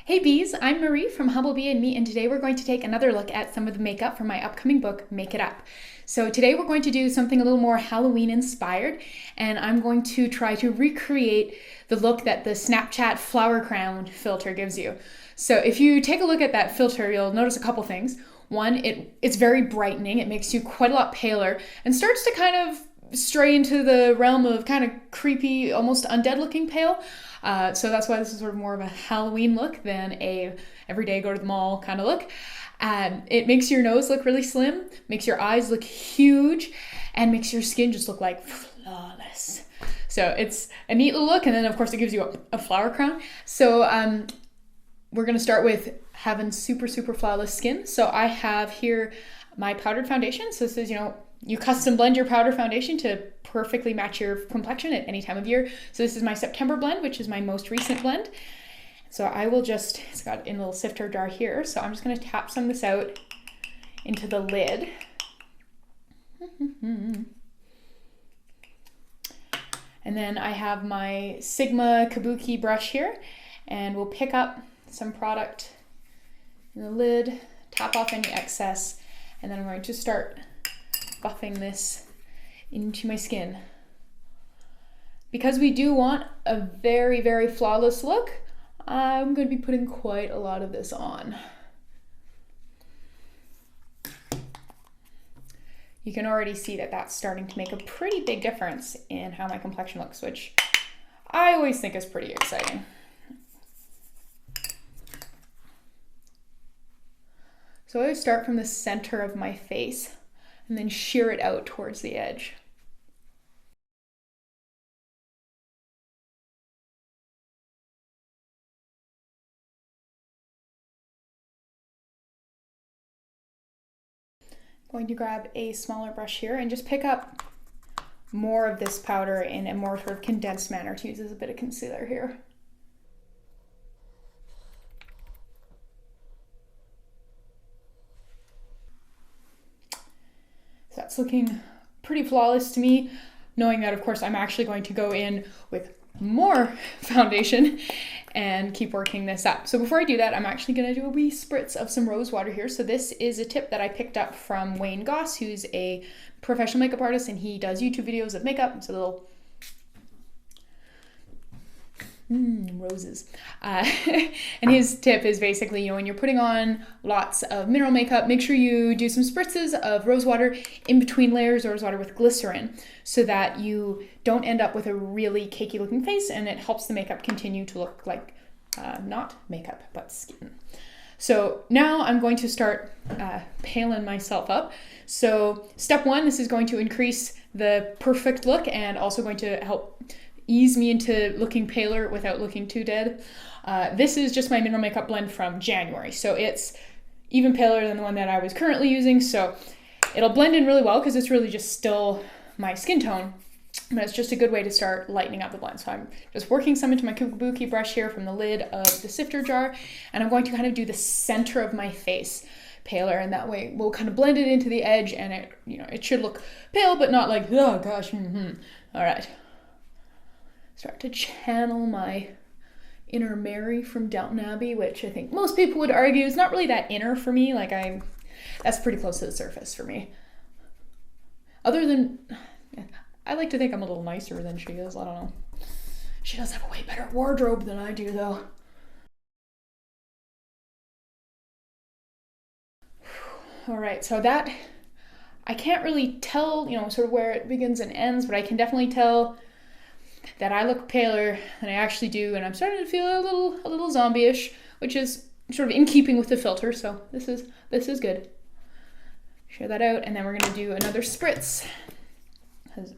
Hey bees, I'm Marie from Humblebee and Me, and today we're going to take another look at some of the makeup from my upcoming book, Make It Up. So today we're going to do something a little more Halloween inspired, and I'm going to try to recreate the look that the Snapchat flower crown filter gives you. So if you take a look at that filter, you'll notice a couple things. One, it's very brightening, it makes you quite a lot paler, and starts to kind of stray into the realm of kind of creepy, almost undead looking pale. So that's why this is sort of more of a Halloween look than a everyday go to the mall kind of look. It makes your nose look really slim, makes your eyes look huge, and makes your skin just look like flawless. So it's a neat little look, and then of course it gives you a flower crown. So we're gonna start with having super flawless skin. So I have here my powdered foundation. So this is, you custom blend your powder foundation to perfectly match your complexion at any time of year. So this is my September blend, which is my most recent blend. So I will it's got in a little sifter jar here. So I'm just gonna tap some of this out into the lid. And then I have my Sigma Kabuki brush here, and we'll pick up some product in the lid, tap off any excess, and then I'm going to start buffing this into my skin. Because we do want a very flawless look, I'm going to be putting quite a lot of this on. You can already see that that's starting to make a pretty big difference in how my complexion looks, which I always think is pretty exciting. So I always start from the center of my face and then shear it out towards the edge. I'm going to grab a smaller brush here and just pick up more of this powder in a more sort of condensed manner to use as a bit of concealer here. So that's looking pretty flawless to me, knowing that of course I'm actually going to go in with more foundation and keep working this up. So before I do that, I'm actually going to do a wee spritz of some rose water here. So this is a tip that I picked up from Wayne Goss, who's a professional makeup artist, and he does YouTube videos of makeup. It's a little roses. And his tip is basically, when you're putting on lots of mineral makeup, make sure you do some spritzes of rose water in between layers of rose water with glycerin so that you don't end up with a really cakey looking face, and it helps the makeup continue to look like not makeup but skin. So now I'm going to start paling myself up. So step one, this is going to increase the perfect look and also going to help ease me into looking paler without looking too dead. This is just my mineral makeup blend from January, so it's even paler than the one that I was currently using, so it'll blend in really well because it's really just still my skin tone, but it's just a good way to start lightening up the blend. So I'm just working some into my kabuki brush here from the lid of the sifter jar, and I'm going to kind of do the center of my face paler, and that way we'll kind of blend it into the edge, and it should look pale but not like, oh gosh. All right. Start to channel my inner Mary from Downton Abbey, which I think most people would argue is not really that inner for me. That's pretty close to the surface for me. Other than, I like to think I'm a little nicer than she is. I don't know. She does have a way better wardrobe than I do, though. All right, so that, I can't really tell, sort of where it begins and ends, but I can definitely tell that I look paler than I actually do, and I'm starting to feel a little zombie-ish, which is sort of in keeping with the filter, so this is good. Share that out, and then we're gonna do another spritz. That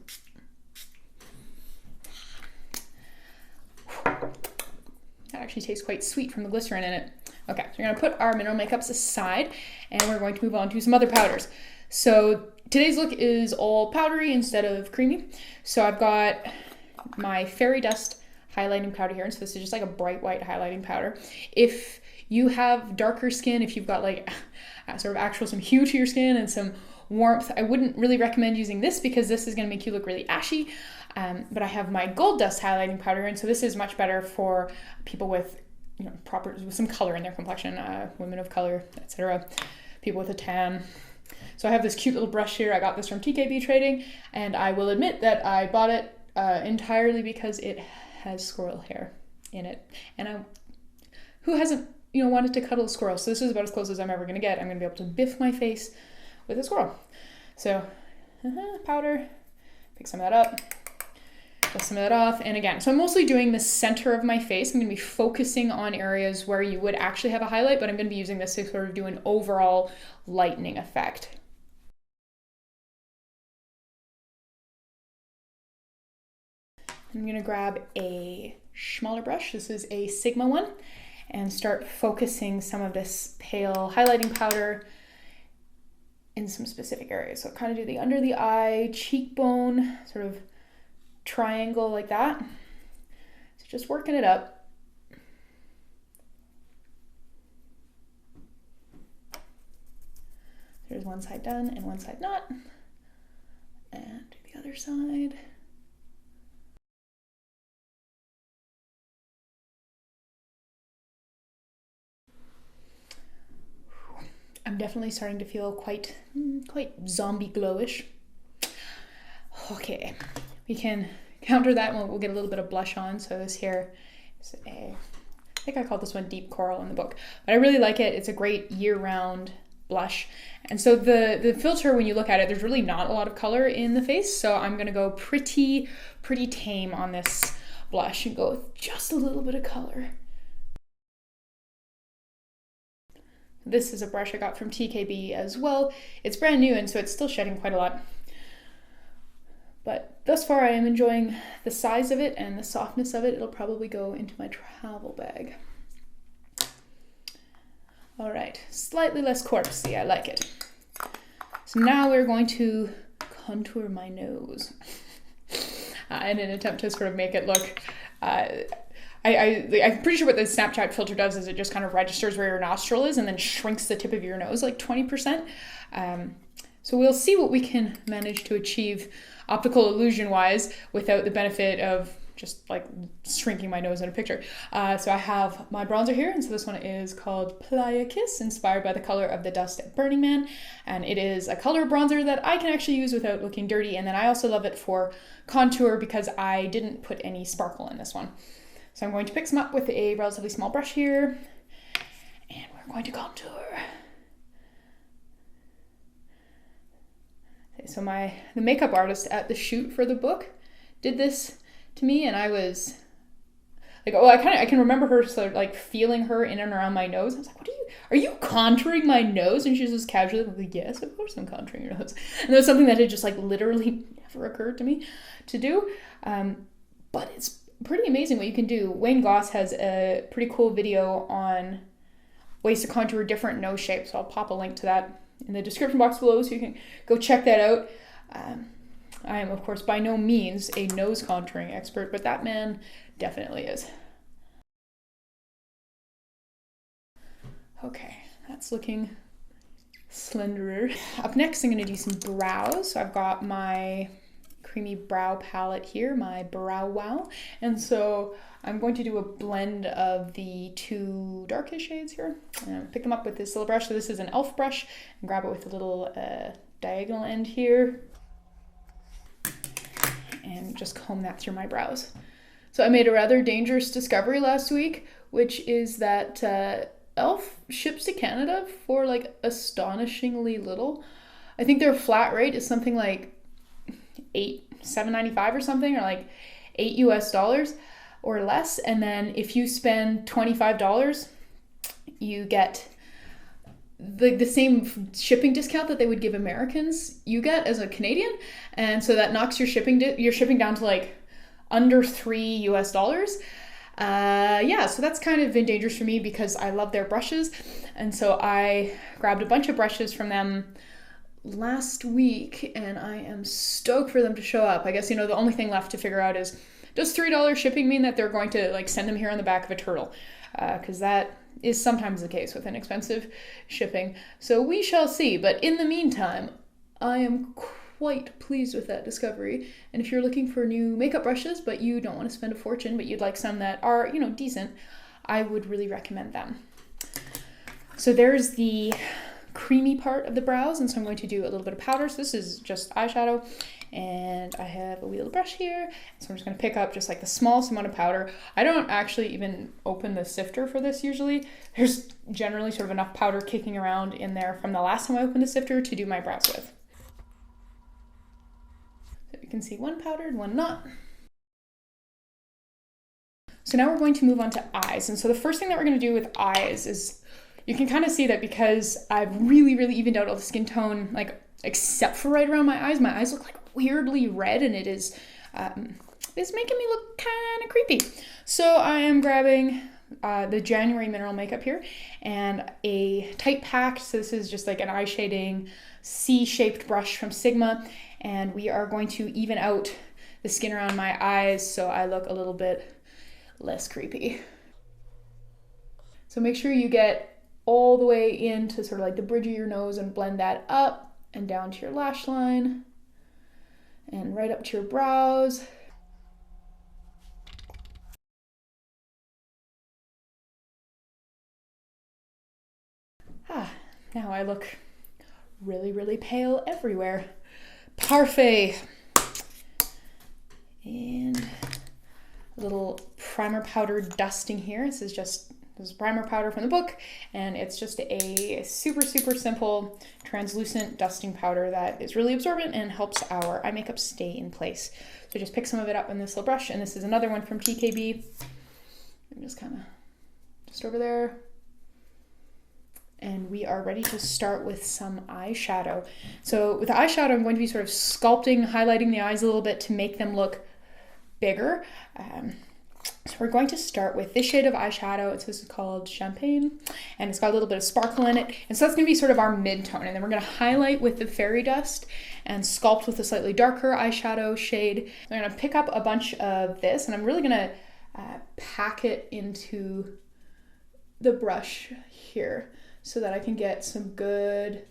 actually tastes quite sweet from the glycerin in it. Okay, so we're gonna put our mineral makeups aside, and we're going to move on to some other powders. So today's look is all powdery instead of creamy. So I've got my fairy dust highlighting powder here, and so this is just like a bright white highlighting powder. If you have darker skin, if you've got like sort of some hue to your skin and some warmth, I wouldn't really recommend using this because this is going to make you look really ashy. But I have my gold dust highlighting powder, and so this is much better for people with proper, with some color in their complexion, women of color, etc., people with a tan. So I have this cute little brush here. I got this from TKB Trading, and I will admit that I bought it entirely because it has squirrel hair in it. And who hasn't, wanted to cuddle a squirrel? So this is about as close as I'm ever going to get. I'm going to be able to biff my face with a squirrel. So powder, pick some of that up, dust some of that off. And again, so I'm mostly doing the center of my face. I'm going to be focusing on areas where you would actually have a highlight, but I'm going to be using this to sort of do an overall lightening effect. I'm going to grab a smaller brush. This is a Sigma one, and start focusing some of this pale highlighting powder in some specific areas. So kind of do the under the eye, cheekbone, sort of triangle like that. So just working it up. There's one side done and one side not. And do the other side. I'm definitely starting to feel quite zombie glowish. Okay, we can counter that one. We'll get a little bit of blush on. So this here is I think I called this one Deep Coral in the book, but I really like it. It's a great year-round blush. And so the filter, when you look at it, there's really not a lot of color in the face. So I'm gonna go pretty tame on this blush and go with just a little bit of color. This is a brush I got from TKB as well. It's brand new, and so it's still shedding quite a lot. But thus far I am enjoying the size of it and the softness of it. It'll probably go into my travel bag. All right, slightly less corpsey, I like it. So now we're going to contour my nose in an attempt to sort of make it look I'm pretty sure what the Snapchat filter does is it just kind of registers where your nostril is and then shrinks the tip of your nose like 20%. So we'll see what we can manage to achieve optical illusion wise without the benefit of just like shrinking my nose in a picture. So I have my bronzer here, and so this one is called Playa Kiss, inspired by the color of the dust at Burning Man. And it is a color bronzer that I can actually use without looking dirty. And then I also love it for contour because I didn't put any sparkle in this one. So I'm going to pick some up with a relatively small brush here, and we're going to contour. Okay, so the makeup artist at the shoot for the book did this to me, and I was like, I can remember her sort of like feeling her in and around my nose. I was like, are you contouring my nose? And she's just casually like, yes, of course I'm contouring your nose. And that was something that had just like literally never occurred to me to do. But it's pretty amazing what you can do. Wayne Goss has a pretty cool video on ways to contour different nose shapes. So I'll pop a link to that in the description box below so you can go check that out. I am, of course, by no means a nose contouring expert, but that man definitely is. Okay, that's looking slenderer. Up next, I'm going to do some brows. So I've got my creamy brow palette here, my Brow Wow. And so I'm going to do a blend of the two darkest shades here. And pick them up with this little brush. So this is an e.l.f. brush, and grab it with a little diagonal end here. And just comb that through my brows. So I made a rather dangerous discovery last week, which is that e.l.f. ships to Canada for like astonishingly little. I think their flat rate is something like $7.95 or something, or like $8 US or less. And then if you spend $25, you get the same shipping discount that they would give Americans you get as a Canadian. And so that knocks your shipping down to like under $3 US. Yeah, so that's kind of been dangerous for me because I love their brushes. And so I grabbed a bunch of brushes from them last week, and I am stoked for them to show up. I guess, the only thing left to figure out is, does $3 shipping mean that they're going to like send them here on the back of a turtle? Because that is sometimes the case with inexpensive shipping. So we shall see. But in the meantime, I am quite pleased with that discovery. And if you're looking for new makeup brushes, but you don't want to spend a fortune, but you'd like some that are, decent, I would really recommend them. So there's the creamy part of the brows, and so I'm going to do a little bit of powder. So this is just eyeshadow, and I have a wee little brush here, so I'm just going to pick up just like the smallest amount of powder. I don't actually even open the sifter for this usually. There's generally sort of enough powder kicking around in there from the last time I opened the sifter to do my brows with. So you can see one powdered, one not. So now we're going to move on to eyes. And so the first thing that we're going to do with eyes is, you can kind of see that because I've really evened out all the skin tone, like except for right around my eyes look like weirdly red, and it's making me look kind of creepy. So I am grabbing the January mineral makeup here and a tight pack. So this is just like an eye shading C-shaped brush from Sigma, and we are going to even out the skin around my eyes so I look a little bit less creepy. So make sure you get all the way into sort of like the bridge of your nose and blend that up and down to your lash line and right up to your brows. Now I look really pale everywhere. Parfait. And a little primer powder dusting here. This is primer powder from the book, and it's just a super simple translucent dusting powder that is really absorbent and helps our eye makeup stay in place. So just pick some of it up in this little brush, and this is another one from TKB. I'm just kind of just over there. And we are ready to start with some eyeshadow. So with the eyeshadow, I'm going to be sort of sculpting, highlighting the eyes a little bit to make them look bigger. So we're going to start with this shade of eyeshadow. This is called Champagne, and it's got a little bit of sparkle in it. And so that's going to be sort of our mid-tone. And then we're going to highlight with the fairy dust and sculpt with a slightly darker eyeshadow shade. So I'm going to pick up a bunch of this, and I'm really going to pack it into the brush here so that I can get some good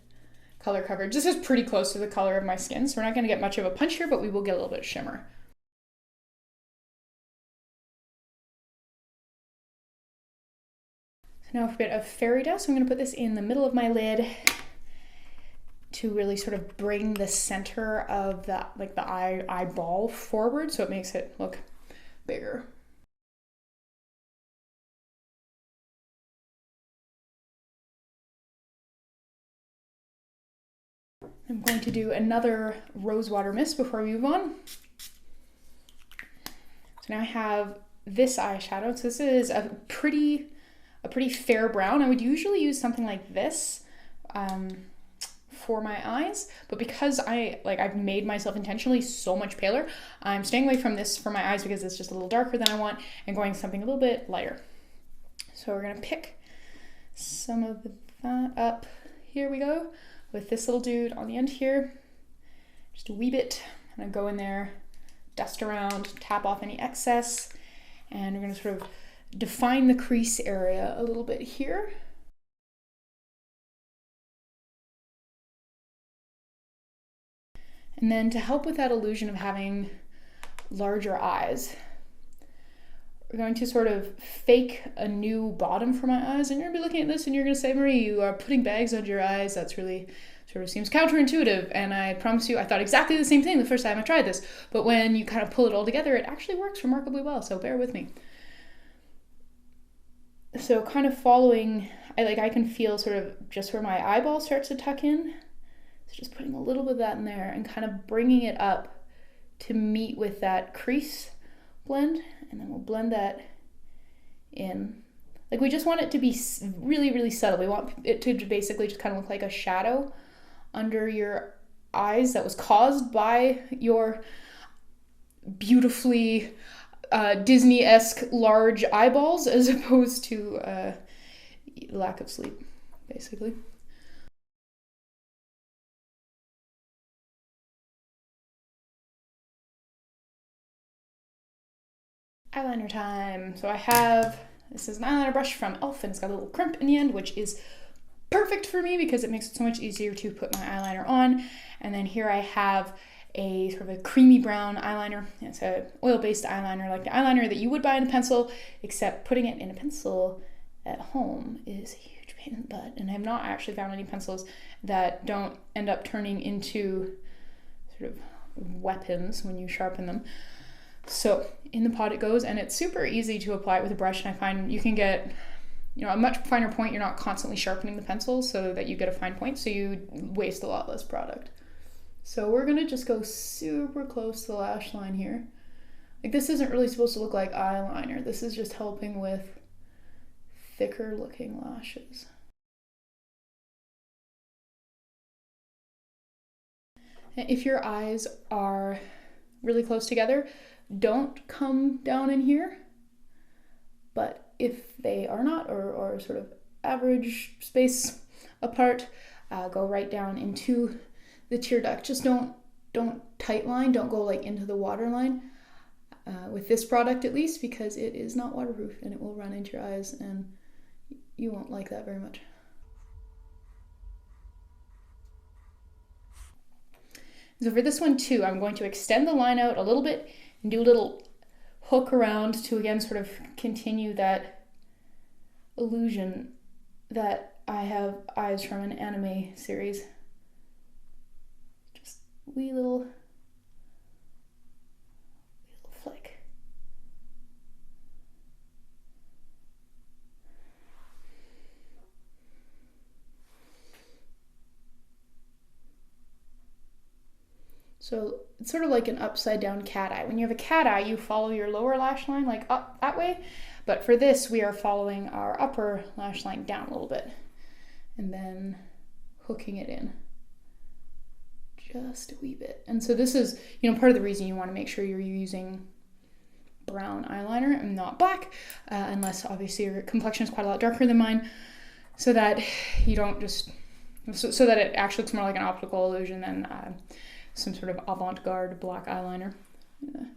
color coverage. This is pretty close to the color of my skin, so we're not going to get much of a punch here, but we will get a little bit of shimmer. So now for a bit of fairy dust, I'm going to put this in the middle of my lid to really sort of bring the center of the eyeball forward, so it makes it look bigger. I'm going to do another rose water mist before we move on. So now I have this eyeshadow. So this is a pretty fair brown. I would usually use something like this for my eyes, but because I've made myself intentionally so much paler, I'm staying away from this for my eyes because it's just a little darker than I want and going something a little bit lighter. So we're gonna pick some of that up. Here we go. With this little dude on the end here, just a wee bit. I'm gonna go in there, dust around, tap off any excess, and we're gonna sort of define the crease area a little bit here. And then to help with that illusion of having larger eyes, we're going to sort of fake a new bottom for my eyes, and you're gonna be looking at this and you're gonna say, Marie, you are putting bags under your eyes. That's really sort of seems counterintuitive. And I promise you, I thought exactly the same thing the first time I tried this, but when you kind of pull it all together, it actually works remarkably well, so bear with me. So kind of following, I can feel sort of just where my eyeball starts to tuck in. So just putting a little bit of that in there and kind of bringing it up to meet with that crease blend, and then we'll blend that in. Like, we just want it to be really subtle. We want it to basically just kind of look like a shadow under your eyes that was caused by your beautifully Disney-esque large eyeballs, as opposed to lack of sleep, basically. Eyeliner time. So this is an eyeliner brush from e.l.f. and it's got a little crimp in the end, which is perfect for me because it makes it so much easier to put my eyeliner on. And then here I have a sort of a creamy brown eyeliner. It's a oil-based eyeliner, like the eyeliner that you would buy in a pencil, except putting it in a pencil at home is a huge pain in the butt. And I've not actually found any pencils that don't end up turning into sort of weapons when you sharpen them. So in the pot it goes, and it's super easy to apply it with a brush, and I find you can get a much finer point. You're not constantly sharpening the pencil so that you get a fine point, so you waste a lot less product. So we're gonna just go super close to the lash line here. Like, this isn't really supposed to look like eyeliner. This is just helping with thicker looking lashes. If your eyes are really close together, don't come down in here. But if they are not, or sort of average space apart, go right down into the tear duct. Just don't tight line, don't go like into the water line with this product, at least, because it is not waterproof and it will run into your eyes, and you won't like that very much. So for this one too, I'm going to extend the line out a little bit and do a little hook around to, again, sort of continue that illusion that I have eyes from an anime series. Just wee little flick. So it's sort of like an upside down cat eye. When you have a cat eye, you follow your lower lash line like up that way. But for this, we are following our upper lash line down a little bit and then hooking it in just a wee bit. And so this is, part of the reason you want to make sure you're using brown eyeliner and not black, unless obviously your complexion is quite a lot darker than mine, so that you don't just, so that it actually looks more like an optical illusion than some sort of avant-garde black eyeliner. I'm gonna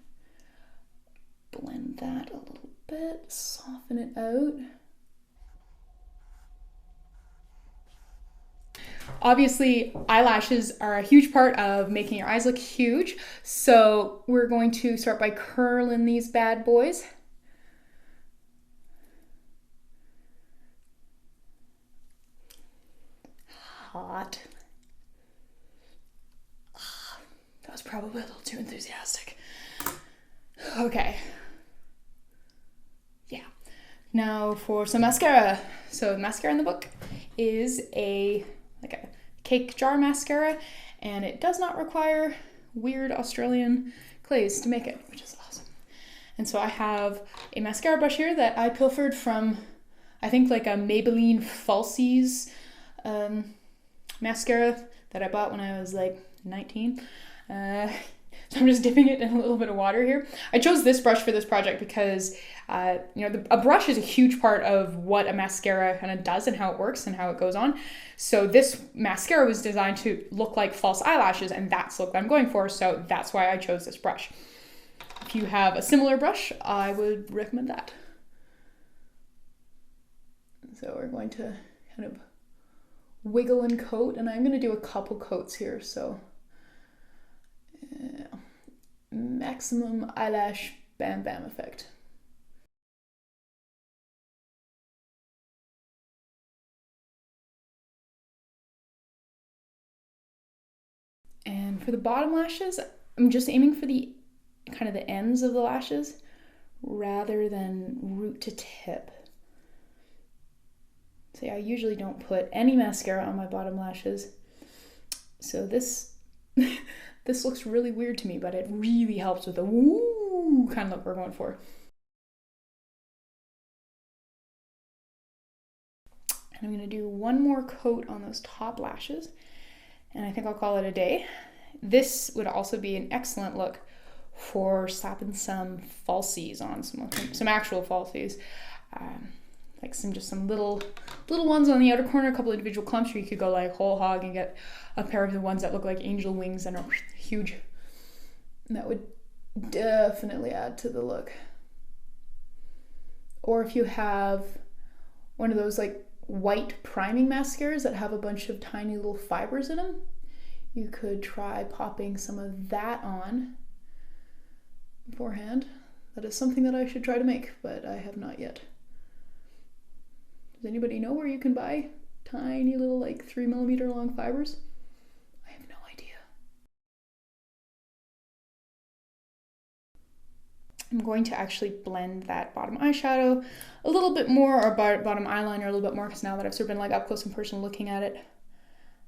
blend that a little bit, soften it out. Obviously, eyelashes are a huge part of making your eyes look huge, so we're going to start by curling these bad boys. Hot. That was probably a little too enthusiastic. Okay. Yeah. Now for some mascara. So mascara in the book is a cake jar mascara, and it does not require weird Australian clays to make it, which is awesome. And so I have a mascara brush here that I pilfered from, I think, like a Maybelline Falsies mascara that I bought when I was like 19. So I'm just dipping it in a little bit of water here. I chose this brush for this project because, a brush is a huge part of what a mascara kind of does and how it works and how it goes on. So this mascara was designed to look like false eyelashes, and that's the look I'm going for. So that's why I chose this brush. If you have a similar brush, I would recommend that. So we're going to kind of wiggle and coat, and I'm going to do a couple coats here. So maximum eyelash bam bam effect. And for the bottom lashes, I'm just aiming for the kind of the ends of the lashes rather than root to tip. So yeah, I usually don't put any mascara on my bottom lashes. So this this looks really weird to me, but it really helps with the woo kind of look we're going for. And I'm going to do one more coat on those top lashes, and I think I'll call it a day. This would also be an excellent look for slapping some falsies on, some actual falsies. Like some little ones on the outer corner, a couple individual clumps, or you could go like whole hog and get a pair of the ones that look like angel wings and are huge. And that would definitely add to the look. Or if you have one of those like white priming mascaras that have a bunch of tiny little fibers in them, you could try popping some of that on beforehand. That is something that I should try to make, but I have not yet. Does anybody know where you can buy tiny little like 3mm long fibers? I have no idea. I'm going to actually blend that bottom eyeshadow a little bit more, or bottom eyeliner a little bit more, because now that I've sort of been like up close and personal looking at it,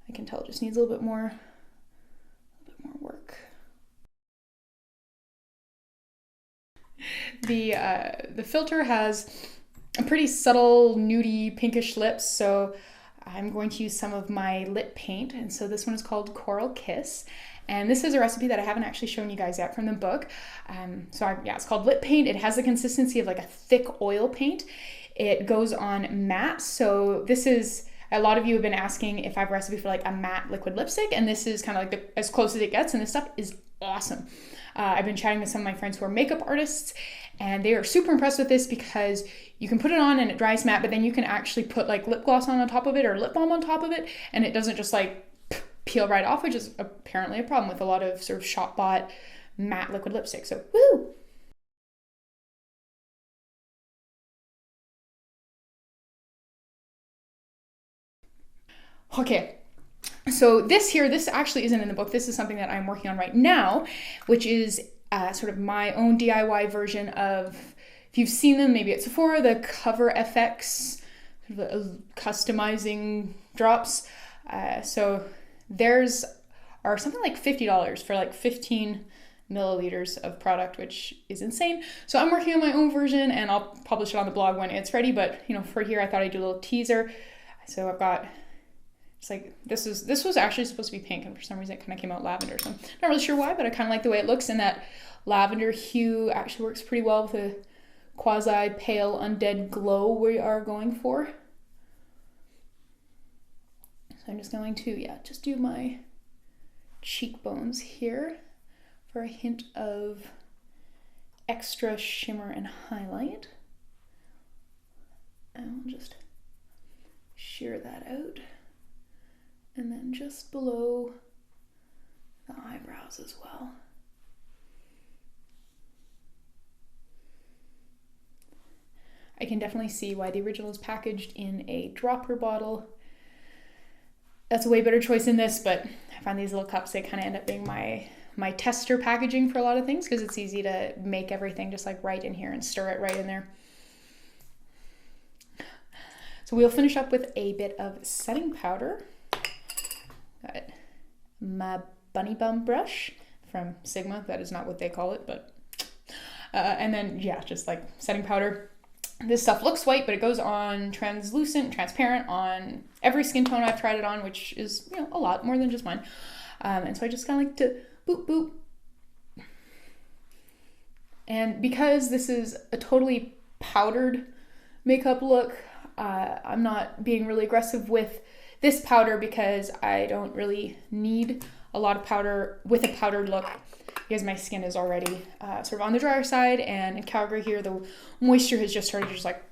I can tell it just needs a little bit more work. The filter has a pretty subtle nudie pinkish lips, so I'm going to use some of my lip paint, and so this one is called Coral Kiss, and this is a recipe that I haven't actually shown you guys yet from the book. It's called lip paint. It has the consistency of like a thick oil paint. It goes on matte, so this is, a lot of you have been asking if I have a recipe for like a matte liquid lipstick, and this is kind of like as close as it gets, and this stuff is awesome. I've been chatting with some of my friends who are makeup artists, and they are super impressed with this because you can put it on and it dries matte, but then you can actually put like lip gloss on top of it or lip balm on top of it, and it doesn't just like peel right off, which is apparently a problem with a lot of sort of shop bought matte liquid lipstick. So woo! Okay, so this actually isn't in the book. This is something that I'm working on right now, which is sort of my own DIY version of, if you've seen them, maybe at Sephora, the Cover FX customizing drops. So theirs are something like $50 for like 15 milliliters of product, which is insane. So I'm working on my own version, and I'll publish it on the blog when it's ready. But you know, for here, I thought I'd do a little teaser. So I've got, it's like, this was actually supposed to be pink, and for some reason it kind of came out lavender. So I'm not really sure why, but I kind of like the way it looks, and that lavender hue actually works pretty well with the quasi pale undead glow we are going for. So I'm just going to, just do my cheekbones here for a hint of extra shimmer and highlight. And I'll just shear that out. And then just below the eyebrows as well. I can definitely see why the original is packaged in a dropper bottle. That's a way better choice than this, but I find these little cups, they kind of end up being my tester packaging for a lot of things, because it's easy to make everything just like right in here and stir it right in there. So we'll finish up with a bit of setting powder. Got my bunny bum brush from Sigma. That is not what they call it, but and then just like setting powder. This stuff looks white, but it goes on translucent, transparent on every skin tone I've tried it on, which is, you know, a lot more than just mine. And so I just kind of like to boop boop. And because this is a totally powdered makeup look, I'm not being really aggressive with this powder because I don't really need a lot of powder with a powdered look, because my skin is already sort of on the drier side, and in Calgary here, the moisture has just started to just like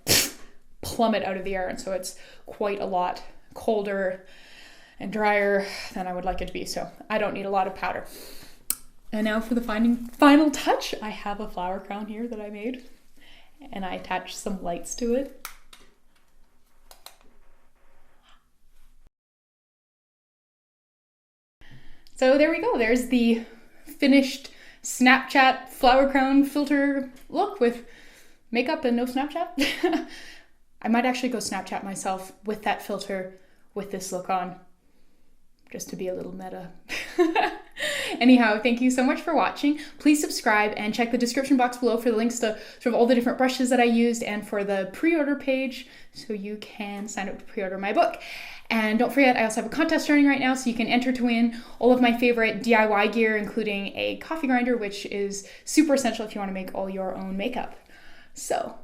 plummet out of the air, and so it's quite a lot colder and drier than I would like it to be, so I don't need a lot of powder. And now for the final touch, I have a flower crown here that I made, and I attached some lights to it. So there we go. There's the finished Snapchat flower crown filter look with makeup and no Snapchat. I might actually go Snapchat myself with that filter with this look on, just to be a little meta. Anyhow, thank you so much for watching. Please subscribe and check the description box below for the links to sort of all the different brushes that I used, and for the pre-order page so you can sign up to pre-order my book. And don't forget, I also have a contest running right now, so you can enter to win all of my favorite DIY gear, including a coffee grinder, which is super essential if you want to make all your own makeup. So,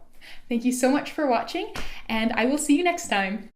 thank you so much for watching, and I will see you next time.